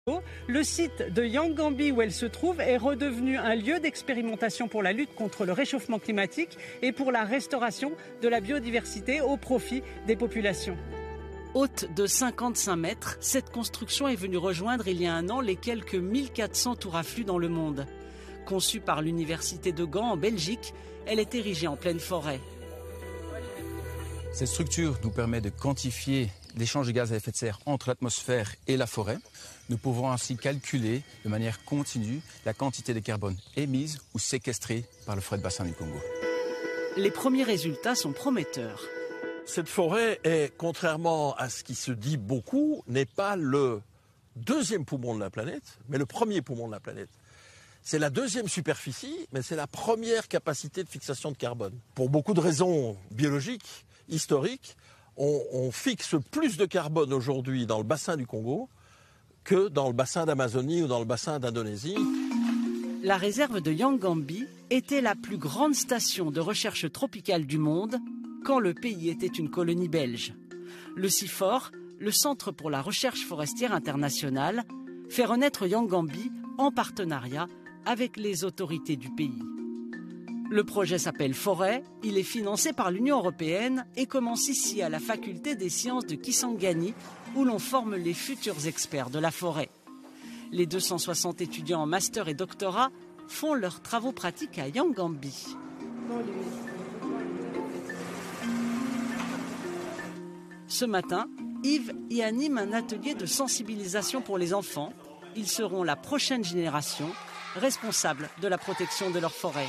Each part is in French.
Le site de Yangambi où elle se trouve est redevenu un lieu d'expérimentation pour la lutte contre le réchauffement climatique et pour la restauration de la biodiversité au profit des populations. Haute de 55 mètres, cette construction est venue rejoindre il y a un an les quelques 1400 tours à flux dans le monde. Conçue par l'université de Gand en Belgique, elle est érigée en pleine forêt. Cette structure nous permet de quantifier l'échange de gaz à effet de serre entre l'atmosphère et la forêt. Nous pouvons ainsi calculer de manière continue la quantité de carbone émise ou séquestrée par le forêt de bassin du Congo. Les premiers résultats sont prometteurs. Cette forêt est, contrairement à ce qui se dit beaucoup, n'est pas le deuxième poumon de la planète, mais le premier poumon de la planète. C'est la deuxième superficie, mais c'est la première capacité de fixation de carbone. Pour beaucoup de raisons biologiques, historiques, on fixe plus de carbone aujourd'hui dans le bassin du Congo que dans le bassin d'Amazonie ou dans le bassin d'Indonésie. La réserve de Yangambi était la plus grande station de recherche tropicale du monde quand le pays était une colonie belge. Le CIFOR, le Centre pour la recherche forestière internationale, fait renaître Yangambi en partenariat avec les autorités du pays. Le projet s'appelle Forêt, il est financé par l'Union européenne et commence ici à la faculté des sciences de Kisangani où l'on forme les futurs experts de la forêt. Les 260 étudiants en master et doctorat font leurs travaux pratiques à Yangambi. Ce matin, Yves y anime un atelier de sensibilisation pour les enfants. Ils seront la prochaine génération responsable de la protection de leur forêt.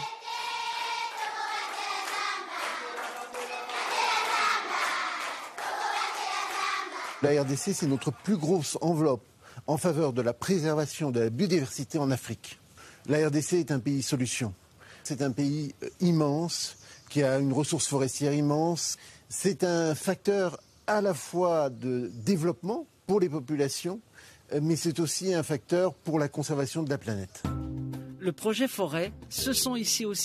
La RDC, c'est notre plus grosse enveloppe en faveur de la préservation de la biodiversité en Afrique. La RDC est un pays solution. C'est un pays immense, qui a une ressource forestière immense. C'est un facteur à la fois de développement pour les populations, mais c'est aussi un facteur pour la conservation de la planète. Le projet Forêt, ce sont ici aussi